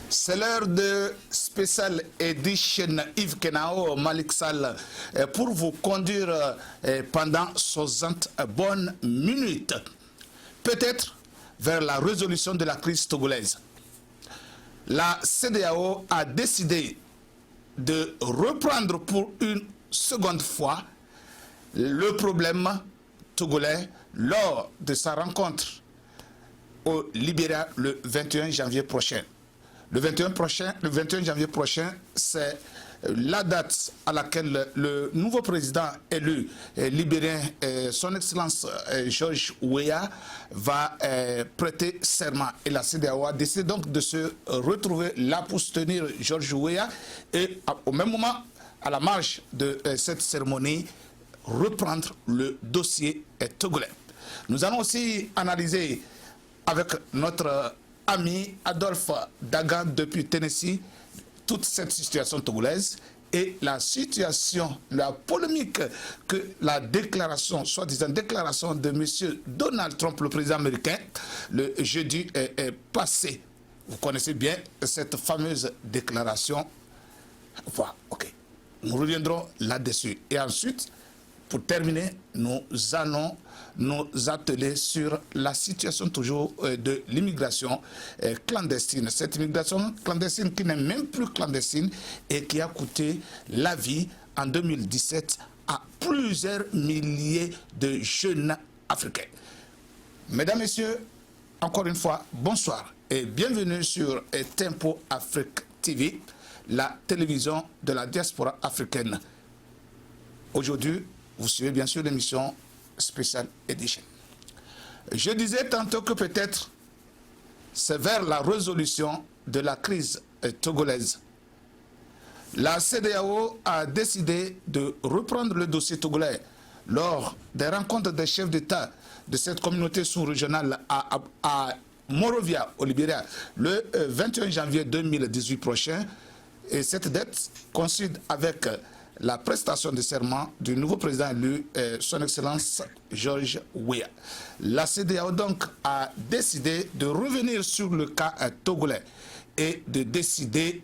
C'est l'heure de Special Edition Yves Kenao Malik Sall pour vous conduire pendant 60 bonnes minutes, peut-être vers la résolution de la crise togolaise. La CEDEAO a décidé de reprendre pour une seconde fois le problème togolais lors de sa rencontre au Libéria le 21 janvier prochain. Le 21 janvier prochain, c'est la date à laquelle le nouveau président élu libérien, son Excellence George Weah, va prêter serment. Et la CEDEAO a décidé donc de se retrouver là pour soutenir George Weah et au même moment, à la marge de cette cérémonie, reprendre le dossier togolais. Nous allons aussi analyser avec notre ami Adolphe Daga depuis Tennessee toute cette situation togolaise et la situation, la polémique que la déclaration, soi-disant déclaration de M. Donald Trump, le président américain, le jeudi est passé. Vous connaissez bien cette fameuse déclaration. Voilà, ok. Nous reviendrons là-dessus. Et ensuite, pour terminer, nous allons nous atteler sur la situation toujours de l'immigration clandestine. Cette immigration clandestine qui n'est même plus clandestine et qui a coûté la vie en 2017 à plusieurs milliers de jeunes africains. Mesdames, Messieurs, encore une fois, bonsoir et bienvenue sur Tempo Afrique TV, la télévision de la diaspora africaine. Aujourd'hui, vous suivez bien sûr l'émission Special Edition. Je disais tantôt que peut-être c'est vers la résolution de la crise togolaise. La CEDEAO a décidé de reprendre le dossier togolais lors des rencontres des chefs d'État de cette communauté sous-régionale à Monrovia, au Libéria, le 21 janvier 2018 prochain. Et cette date coïncide avec la prestation de serment du nouveau président élu, son Excellence George Weah. La CEDEAO donc a décidé de revenir sur le cas togolais et de décider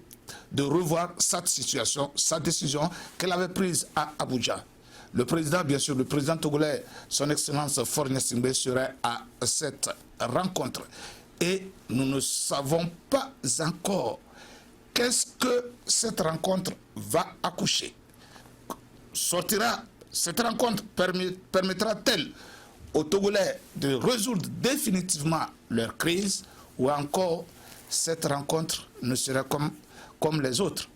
de revoir cette situation, sa décision qu'elle avait prise à Abuja. Le président, bien sûr, le président togolais, son Excellence Faure Gnassingbé, serait à cette rencontre. Et nous ne savons pas encore qu'est-ce que cette rencontre va accoucher. Cette rencontre permettra-t-elle aux Togolais de résoudre définitivement leur crise ou encore cette rencontre ne sera comme les autres,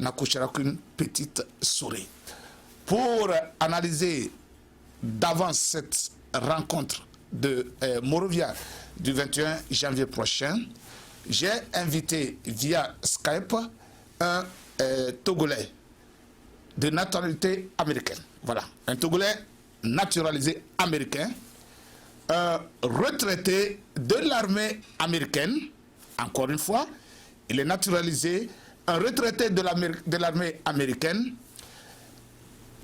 n'accouchera qu'une petite souris. Pour analyser d'avance cette rencontre de Monrovia du 21 janvier prochain, j'ai invité via Skype un Togolais de nationalité américaine. Voilà, un Togolais naturalisé américain, un retraité de l'armée américaine, encore une fois, il est naturalisé, un retraité de l'armée américaine,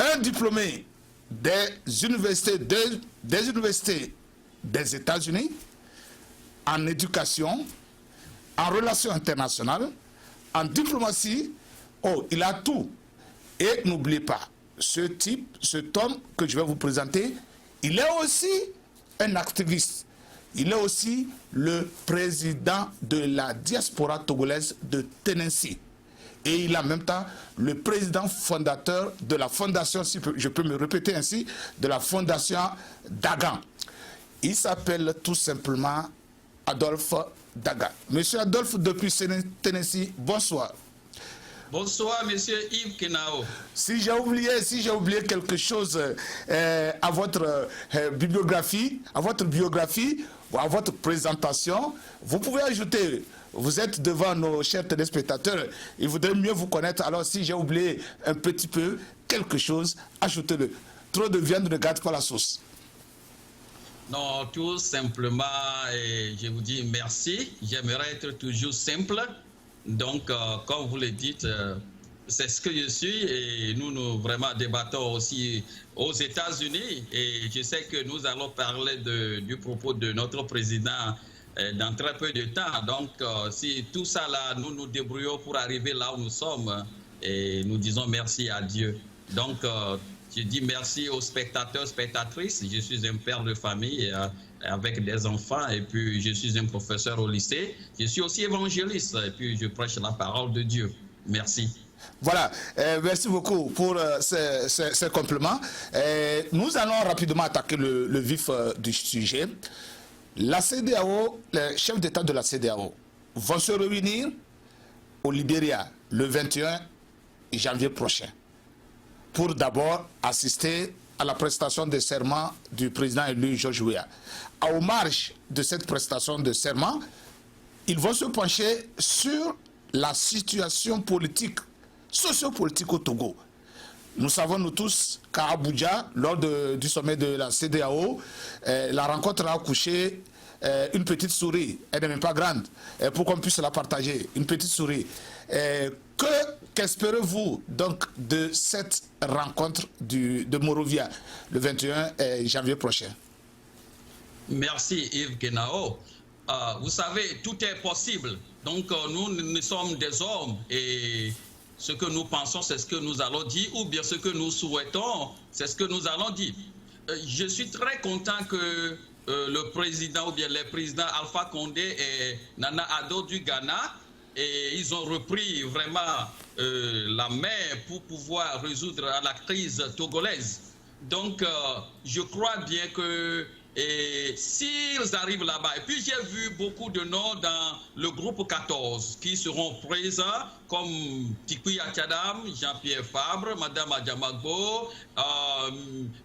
un diplômé des universités des États-Unis en éducation, en relations internationales, en diplomatie. Oh, il a tout. Et n'oubliez pas, cet homme que je vais vous présenter, il est aussi un activiste. Il est aussi le président de la diaspora togolaise de Tennessee. Et il est en même temps le président fondateur de la fondation, si je peux me répéter ainsi, de la fondation Dagan. Il s'appelle tout simplement Adolphe Daga. Monsieur Adolphe, depuis Tennessee, bonsoir. Bonsoir, monsieur Yves Kenao. Si j'ai oublié quelque chose à votre bibliographie, à votre biographie ou à votre présentation, vous pouvez ajouter. Vous êtes devant nos chers téléspectateurs, ils voudraient mieux vous connaître. Alors si j'ai oublié un petit peu quelque chose, ajoutez-le. Trop de viande ne garde pas la sauce. Non, tout simplement, je vous dis merci. J'aimerais être toujours simple. Donc, comme vous le dites, c'est ce que je suis et nous vraiment débattons aussi aux États-Unis. Et je sais que nous allons parler du propos de notre président dans très peu de temps. Donc, si tout ça, là, nous nous débrouillons pour arriver là où nous sommes, et nous disons merci à Dieu. Donc, je dis merci aux spectateurs, spectatrices. Je suis un père de famille avec des enfants et puis je suis un professeur au lycée. Je suis aussi évangéliste et puis je prêche la parole de Dieu. Merci. Voilà, merci beaucoup pour ces compliments. Nous allons rapidement attaquer le vif du sujet. La CEDEAO, les chefs d'État de la CEDEAO vont se réunir au Libéria le 21 janvier prochain pour d'abord assister à la prestation de serment du président élu George Weah. En marge de cette prestation de serment, ils vont se pencher sur la situation politique, sociopolitique au Togo. Nous savons nous tous qu'à Abuja, lors du sommet de la CEDEAO, la rencontre a accouché une petite souris, elle n'est même pas grande, pour qu'on puisse la partager, une petite souris. Qu'espérez-vous donc de cette rencontre de Monrovia le 21 janvier prochain? Merci Yves Kenao. Vous savez, tout est possible. Donc nous sommes des hommes et ce que nous pensons, c'est ce que nous allons dire, ou bien ce que nous souhaitons, c'est ce que nous allons dire. Je suis très content que le président ou bien les présidents Alpha Condé et Nana Addo du Ghana, et ils ont repris vraiment la main pour pouvoir résoudre la crise togolaise. Donc, je crois bien que s'ils arrivent là-bas, et puis j'ai vu beaucoup de noms dans le groupe 14 qui seront présents, comme Tikui Achadam, Jean-Pierre Fabre, Madame Adjamagbo,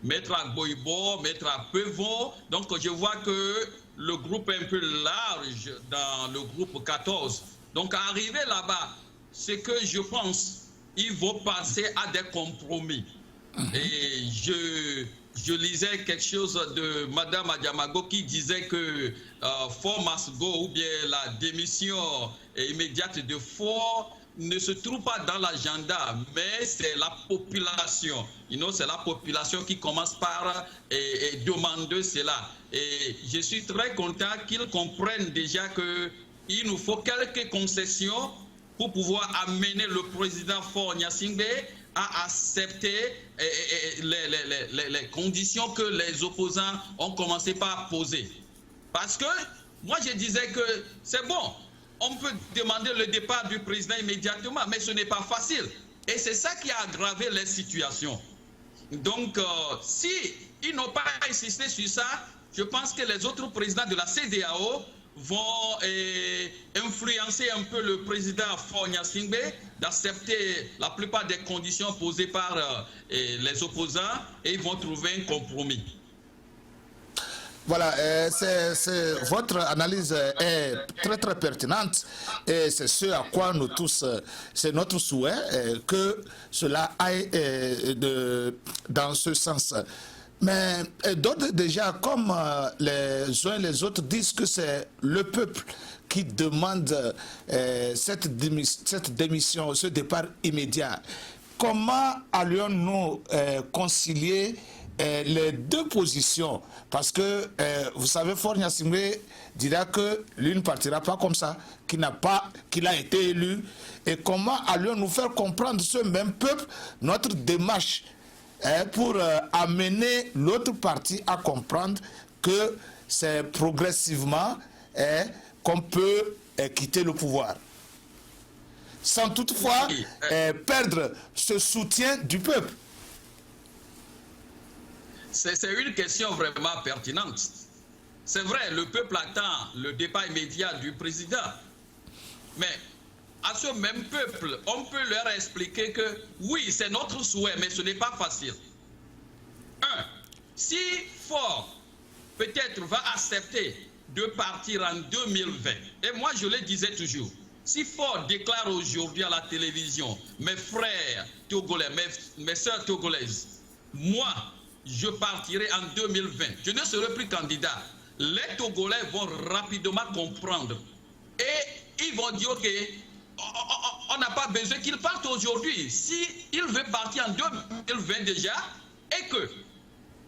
Maître Agboibo, Maître Pevon. Donc, je vois que le groupe est un peu large dans le groupe 14. Donc, arriver là-bas, c'est que je pense qu'ils vont passer à des compromis. Et je lisais quelque chose de Madame Adjamago qui disait que Fort must go, ou bien la démission immédiate de Fort ne se trouve pas dans l'agenda, mais c'est la population. C'est la population qui commence par demander cela. Et je suis très content qu'ils comprennent déjà qu'il nous faut quelques concessions pour pouvoir amener le président Faure Gnassingbé à accepter les conditions que les opposants ont commencé par poser. Parce que moi je disais que c'est bon, on peut demander le départ du président immédiatement, mais ce n'est pas facile. Et c'est ça qui a aggravé les situations. Donc si ils n'ont pas insisté sur ça, je pense que les autres présidents de la CEDEAO vont influencer un peu le président Faure Gnassingbé d'accepter la plupart des conditions posées par les opposants et ils vont trouver un compromis. Voilà, votre analyse est très très pertinente et c'est ce à quoi nous tous, c'est notre souhait que cela aille dans ce sens. Mais d'autres déjà, comme les uns et les autres disent que c'est le peuple qui demande cette démission, ce départ immédiat, comment allions-nous concilier les deux positions? Parce que, vous savez, Faure Gnassingbé dira que lui ne partira pas comme ça, qu'il a été élu. Et comment allions-nous faire comprendre ce même peuple notre démarche pour amener l'autre partie à comprendre que c'est progressivement qu'on peut quitter le pouvoir, sans toutefois perdre ce soutien du peuple? C'est une question vraiment pertinente. C'est vrai, le peuple attend le départ immédiat du président. Mais à ce même peuple, on peut leur expliquer que oui, c'est notre souhait, mais ce n'est pas facile. Si Faure peut-être va accepter de partir en 2020, et moi je le disais toujours, si Faure déclare aujourd'hui à la télévision, mes frères togolais, mes soeurs togolaises, moi, je partirai en 2020, je ne serai plus candidat, les Togolais vont rapidement comprendre. Et ils vont dire, ok, on n'a pas besoin qu'il parte aujourd'hui. S'il veut partir en 2020 déjà, et que,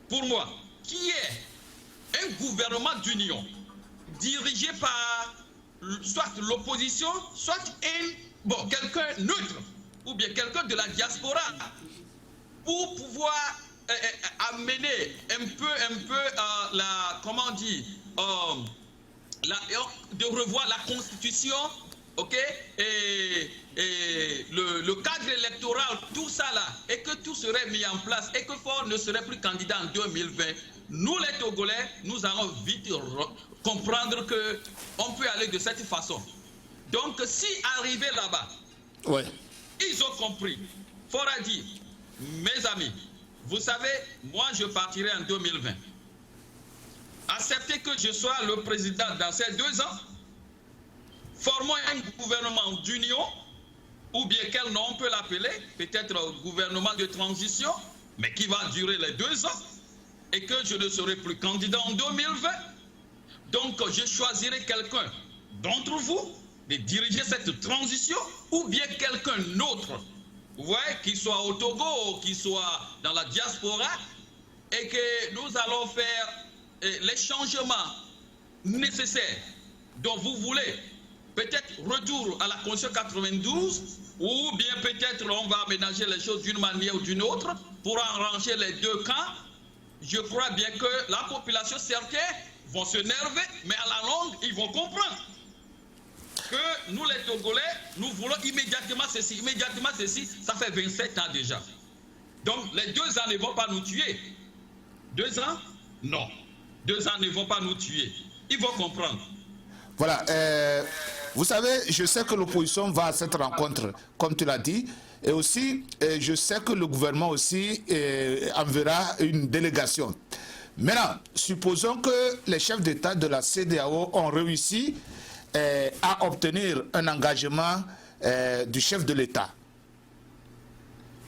pour moi, qui est un gouvernement d'union, dirigé par soit l'opposition, soit quelqu'un neutre, ou bien quelqu'un de la diaspora, pour pouvoir amener un peu comment on dit, de revoir la constitution, ok, et le cadre électoral, tout ça là, et que tout serait mis en place, et que Faure ne serait plus candidat en 2020. Nous les Togolais, nous allons vite comprendre qu'on peut aller de cette façon. Donc si arrivé là-bas, ouais, ils ont compris. Faure a dit, mes amis, vous savez, moi je partirai en 2020. Acceptez que je sois le président dans ces 2 ans. Formons un gouvernement d'union, ou bien quel nom on peut l'appeler, peut-être gouvernement de transition, mais qui va durer les 2 ans, et que je ne serai plus candidat en 2020. Donc je choisirai quelqu'un d'entre vous de diriger cette transition, ou bien quelqu'un d'autre, ouais, qui soit au Togo, qui soit dans la diaspora, et que nous allons faire les changements nécessaires dont vous voulez. Peut-être retour à la Constitution 92, ou bien peut-être on va aménager les choses d'une manière ou d'une autre pour arranger les 2 camps. Je crois bien que la population, certains vont se nerver, mais à la longue, ils vont comprendre que nous les Togolais, nous voulons immédiatement ceci, ça fait 27 ans déjà. Donc les 2 ans ne vont pas nous tuer. 2 ans? Non. 2 ans ne vont pas nous tuer. Ils vont comprendre. Voilà. Vous savez, je sais que l'opposition va à cette rencontre, comme tu l'as dit, et aussi, je sais que le gouvernement aussi enverra une délégation. Maintenant, supposons que les chefs d'État de la CEDEAO ont réussi à obtenir un engagement du chef de l'État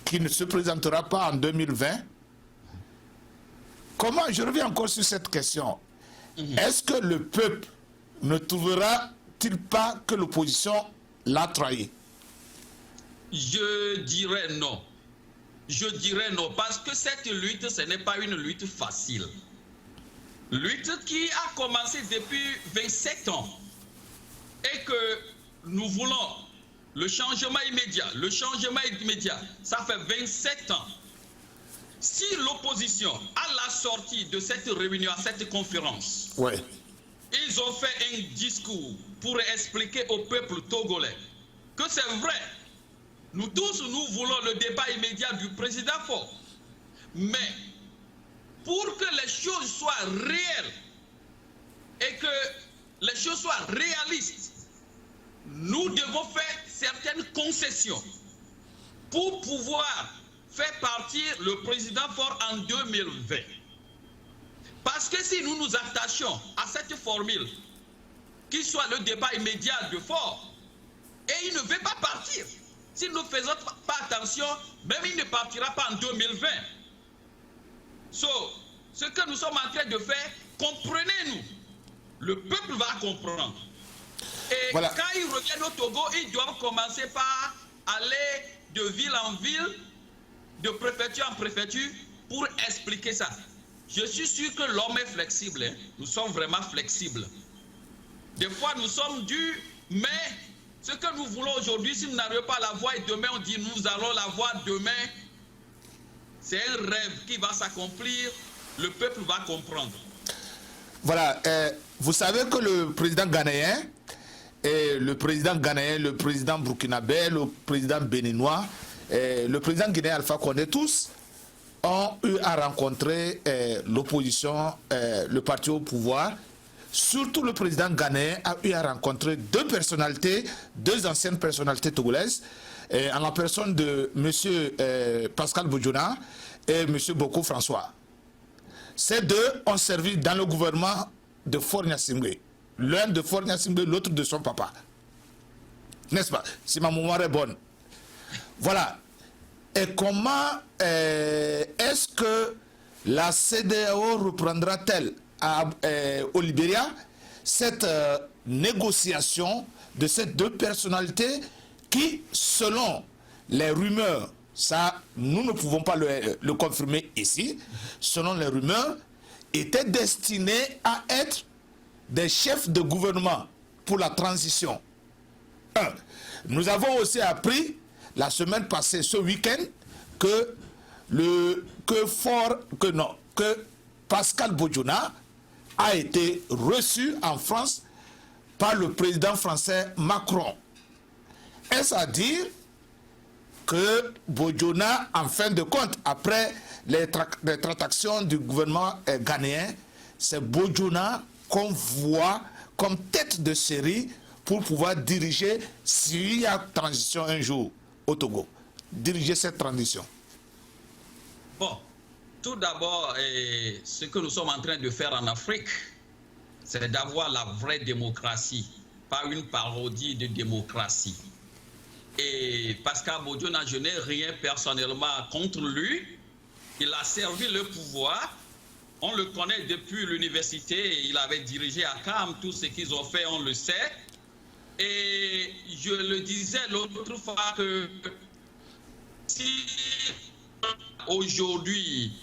qui ne se présentera pas en 2020. Comment, je reviens encore sur cette question, est-ce que le peuple ne trouvera-t-il pas que l'opposition l'a trahi? Je dirais non. Je dirais non, parce que cette lutte, ce n'est pas une lutte facile. Lutte qui a commencé depuis 27 ans. Et que nous voulons le changement immédiat. Le changement immédiat, ça fait 27 ans. Si l'opposition, à la sortie de cette réunion, à cette conférence, ouais, ils ont fait un discours pour expliquer au peuple togolais que c'est vrai, nous tous, nous voulons le débat immédiat du président Faure. Mais pour que les choses soient réelles et que les choses soient réalistes, nous devons faire certaines concessions pour pouvoir faire partir le président Faure en 2020. Parce que si nous nous attachons à cette formule, qu'il soit le débat immédiat de Faure, et il ne veut pas partir, si nous ne faisons pas attention, même il ne partira pas en 2020. Ce que nous sommes en train de faire, comprenez-nous, le peuple va comprendre. Et voilà, quand ils reviennent au Togo, ils doivent commencer par aller de ville en ville, de préfecture en préfecture, pour expliquer ça. Je suis sûr que l'homme est flexible, hein. Nous sommes vraiment flexibles. Des fois, nous sommes durs, mais ce que nous voulons aujourd'hui, si nous n'arrivons pas à la voir et demain, on dit nous allons la voir demain, c'est un rêve qui va s'accomplir, le peuple va comprendre. Voilà, vous savez que le président ghanéen, le président burkinabé, le président béninois, le président guinéen Alpha Condé, tous ont eu à rencontrer l'opposition, le parti au pouvoir. Surtout le président ghanéen a eu à rencontrer 2 personnalités, 2 anciennes personnalités togolaises, en la personne de M. Pascal Boudjouna et M. Boko François. Ces 2 ont servi dans le gouvernement de Faure Gnassingbé. L'un de Faure Gnassingbé, l'autre de son papa. N'est-ce pas? Si ma mémoire est bonne. Voilà. Et comment est-ce que la CEDEAO reprendra-t-elle au Libéria cette négociation de ces 2 personnalités qui, selon les rumeurs, ça nous ne pouvons pas le confirmer ici, selon les rumeurs, étaient destinées à être des chefs de gouvernement pour la transition. Nous avons aussi appris la semaine passée, ce week-end, que Pascal Bojuna a été reçu en France par le président français Macron. Est-ce à dire que Bojuna, en fin de compte, après les tractations du gouvernement ghanéen, c'est Bojuna qu'on voit comme tête de série pour pouvoir diriger, s'il y a transition un jour au Togo, diriger cette transition? Bon, tout d'abord, ce que nous sommes en train de faire en Afrique, c'est d'avoir la vraie démocratie, pas une parodie de démocratie. Et Pascal Bojuna, je n'ai rien personnellement contre lui. Il a servi le pouvoir. On le connaît depuis l'université. Il avait dirigé à CAM. Tout ce qu'ils ont fait, on le sait. Et je le disais l'autre fois que si aujourd'hui,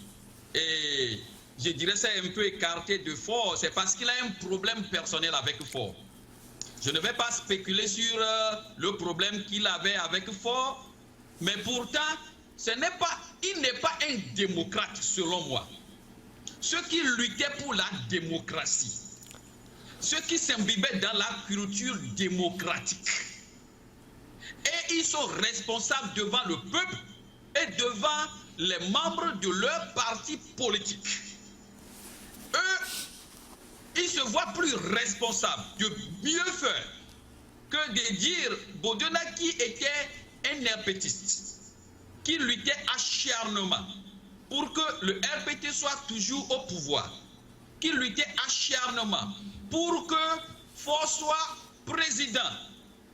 et je dirais c'est un peu écarté de Faure, c'est parce qu'il a un problème personnel avec Faure. Je ne vais pas spéculer sur le problème qu'il avait avec Faure, mais pourtant, il n'est pas un démocrate selon moi. Ceux qui luttaient pour la démocratie, ceux qui s'imbibaient dans la culture démocratique, et ils sont responsables devant le peuple et devant les membres de leur parti politique. Eux, ils se voient plus responsables de mieux faire que de dire Bojuna qui était un RPTiste, qui luttait acharnement pour que le RPT soit toujours au pouvoir, qui luttait acharnement pour que Faure soit président.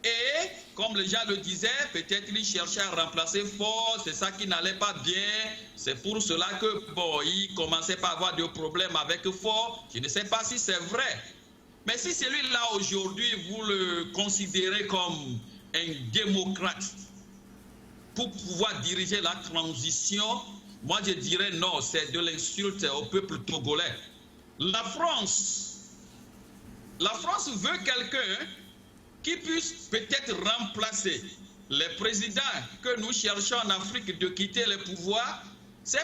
Et comme les gens le disaient, peut-être il cherchait à remplacer Faure, c'est ça qui n'allait pas bien. C'est pour cela que bon, il commençait pas à avoir de problèmes avec Faure. Je ne sais pas si c'est vrai. Mais si celui-là aujourd'hui, vous le considérez comme un démocrate pour pouvoir diriger la transition, moi je dirais non, c'est de l'insulte au peuple togolais. La France veut quelqu'un qui puisse peut-être remplacer les présidents que nous cherchons en Afrique de quitter le pouvoir. Ces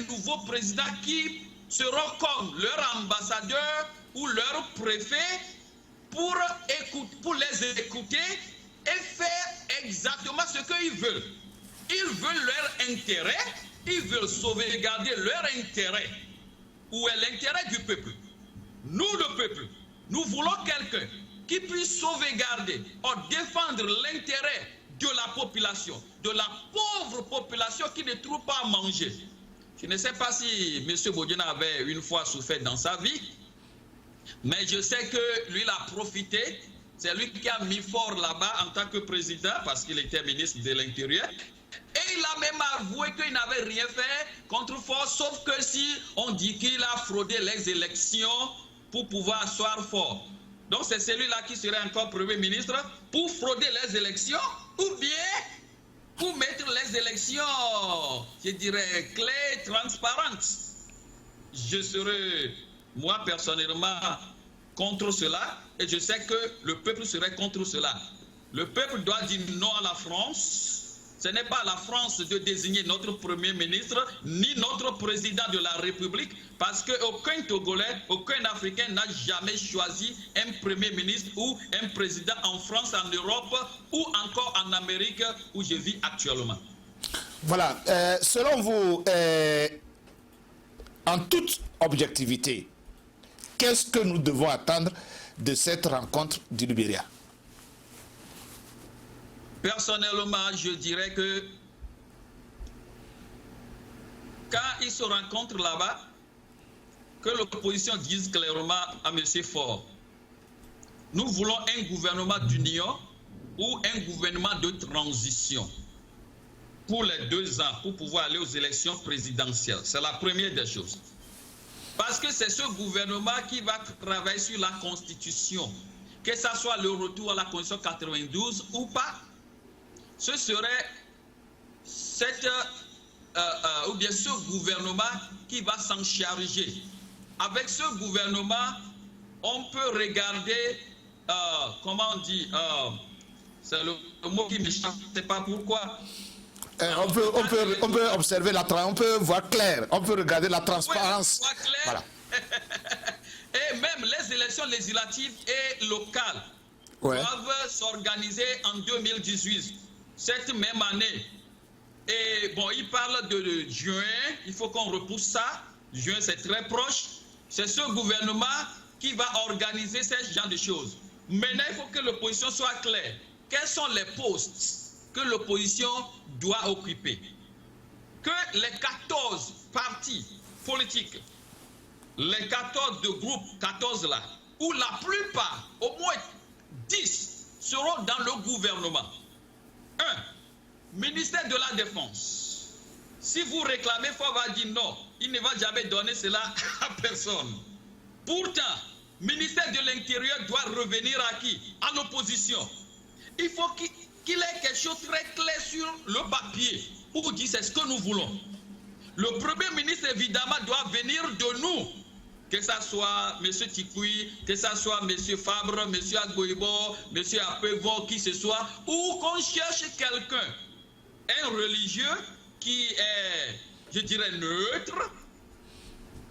nouveaux présidents qui seront comme leur ambassadeur ou leur préfet pour les écouter et faire exactement ce qu'ils veulent. Ils veulent leur intérêt, ils veulent sauvegarder leur intérêt. Où est l'intérêt du peuple? Nous, le peuple, nous voulons quelqu'un qui puisse sauvegarder ou défendre l'intérêt de la population, de la pauvre population qui ne trouve pas à manger. Je ne sais pas si M. Bojuna avait une fois souffert dans sa vie, mais je sais que lui, il a profité. C'est lui qui a mis Faure là-bas en tant que président parce qu'il était ministre de l'Intérieur. Et il a même avoué qu'il n'avait rien fait contre Faure, sauf que si on dit qu'il a fraudé les élections pour pouvoir asseoir Faure. Donc c'est celui-là qui serait encore Premier ministre pour frauder les élections ou bien pour mettre les élections, je dirais, claires, transparentes. Je serais, moi personnellement, contre cela et je sais que le peuple serait contre cela. Le peuple doit dire non à la France. Ce n'est pas à la France de désigner notre Premier ministre ni notre président de la République parce qu'aucun Togolais, aucun Africain n'a jamais choisi un Premier ministre ou un président en France, en Europe ou encore en Amérique où je vis actuellement. Voilà. Selon vous, en toute objectivité, qu'est-ce que nous devons attendre de cette rencontre du Libéria? Personnellement, je dirais que quand ils se rencontrent là-bas, que l'opposition dise clairement à M. Faure, nous voulons un gouvernement d'union ou un gouvernement de transition pour les 2 ans, pour pouvoir aller aux élections présidentielles. C'est la première des choses. Parce que c'est ce gouvernement qui va travailler sur la Constitution, que ce soit le retour à la Constitution 92 ou pas. Ce serait ou bien ce gouvernement qui va s'en charger. Avec ce gouvernement, on peut regarder, comment on dit, c'est le mot qui m'échappe, je ne sais pas pourquoi. On peut observer on peut voir clair, on peut regarder la transparence. Oui, voir clair. Voilà. Et même les élections législatives et locales doivent s'organiser en 2018, cette même année. Et bon, il parle de juin, il faut qu'on repousse ça. Juin, c'est très proche. C'est ce gouvernement qui va organiser ce genre de choses. Maintenant, il faut que l'opposition soit claire. Quels sont les postes que l'opposition doit occuper? Que les 14 partis politiques, les 14 de groupes, 14 là, où la plupart, au moins 10, seront dans le gouvernement. 1. Ministère de la Défense. Si vous réclamez, Ford va dire non, il ne va jamais donner cela à personne. Pourtant, ministère de l'Intérieur doit revenir à qui? À l'opposition. Il faut qu'il ait quelque chose de très clair sur le papier pour dire c'est ce que nous voulons. Le Premier ministre, évidemment, doit venir de nous. Que ce soit M. Tikoui, que ce soit M. Fabre, M. Agboibo, M. Apevon, qui ce soit, ou qu'on cherche quelqu'un, un religieux qui est, je dirais, neutre,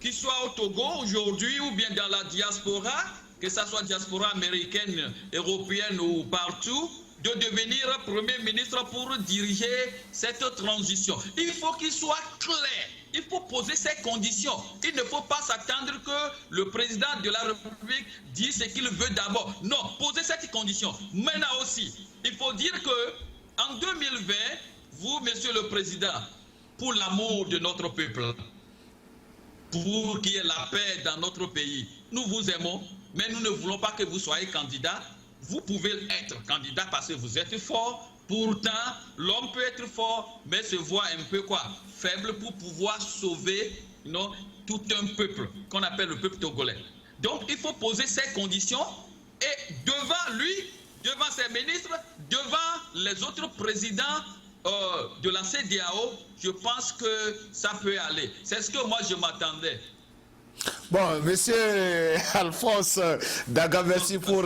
qui soit au Togo aujourd'hui ou bien dans la diaspora, que ce soit diaspora américaine, européenne ou partout, de devenir Premier ministre pour diriger cette transition. Il faut qu'il soit clair. Il faut poser ces conditions. Il ne faut pas s'attendre que le président de la République dise ce qu'il veut d'abord. Non, posez cette condition. Maintenant aussi, il faut dire que en 2020, vous, Monsieur le Président, pour l'amour de notre peuple, pour qu'il y ait la paix dans notre pays, nous vous aimons, mais nous ne voulons pas que vous soyez candidat. Vous pouvez être candidat parce que vous êtes fort. Pourtant, l'homme peut être fort, mais se voit un peu quoi? Faible pour pouvoir sauver tout un peuple qu'on appelle le peuple togolais. Donc, il faut poser ces conditions et devant lui, devant ses ministres, devant les autres présidents de la CEDEAO, je pense que ça peut aller. C'est ce que moi je m'attendais. Bon, monsieur Alphonse Daga, merci pour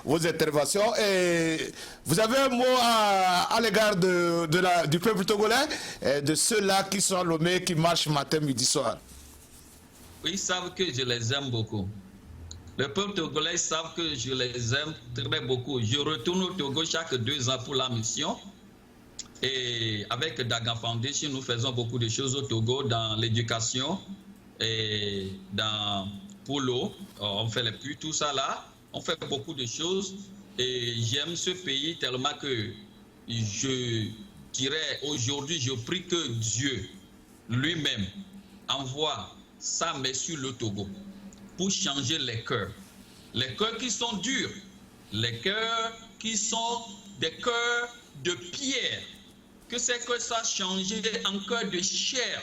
vos interventions. Et vous avez un mot à l'égard du peuple togolais, de ceux-là qui sont nommés, qui marchent matin, midi, soir? Oui, ils savent que je les aime beaucoup. Le peuple togolais savent que je les aime très beaucoup. Je retourne au Togo chaque 2 ans pour la mission. Et avec Daga Foundation, nous faisons beaucoup de choses au Togo dans l'éducation et pour l'eau. On fait les puits, tout ça là. On fait beaucoup de choses. Et j'aime ce pays tellement que je dirais aujourd'hui, je prie que Dieu lui-même envoie sa main sur le Togo pour changer les cœurs. Les cœurs qui sont durs, les cœurs qui sont des cœurs de pierre. Que ces cœurs soient changés en cœurs de chair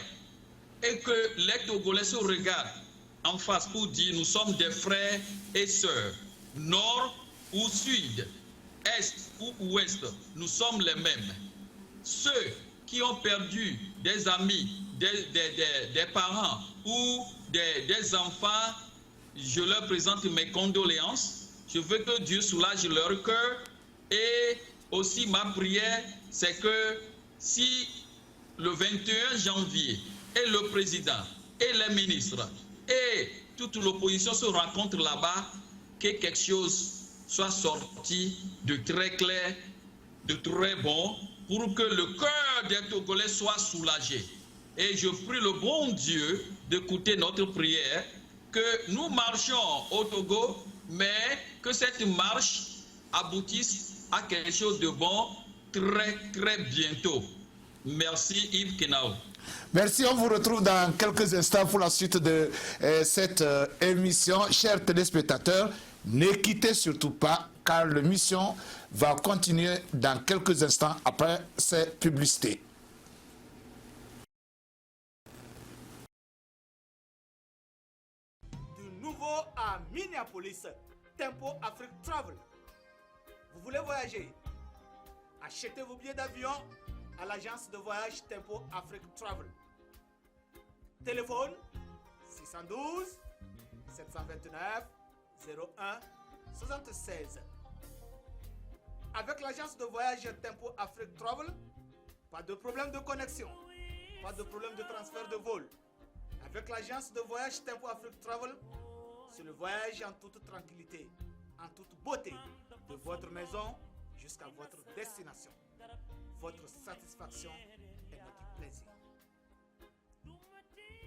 et que les Togolais se regardent en face pour dire nous sommes des frères et sœurs, nord ou sud, est ou ouest, nous sommes les mêmes. Ceux qui ont perdu des amis, des parents ou des enfants, je leur présente mes condoléances. Je veux que Dieu soulage leur cœur et aussi ma prière, c'est que si le 21 janvier et le président et les ministres et toute l'opposition se rencontrent là-bas, que quelque chose soit sorti de très clair, de très bon, pour que le cœur des Togolais soit soulagé. Et je prie le bon Dieu d'écouter notre prière, que nous marchions au Togo, mais que cette marche aboutisse à quelque chose de bon très très bientôt. Merci Yves Kenao. Merci, on vous retrouve dans quelques instants pour la suite de cette émission. Chers téléspectateurs, ne quittez surtout pas car l'émission va continuer dans quelques instants après ces publicités. Du nouveau à Minneapolis, Tempo Afrique Travel. Vous voulez voyager? Achetez vos billets d'avion à l'agence de voyage Tempo Afrique Travel. Téléphone 612 729 01 76. Avec l'agence de voyage Tempo Afrique Travel, pas de problème de connexion, pas de problème de transfert de vol. Avec l'agence de voyage Tempo Afrique Travel, c'est le voyage en toute tranquillité, en toute beauté, de votre maison jusqu'à votre destination.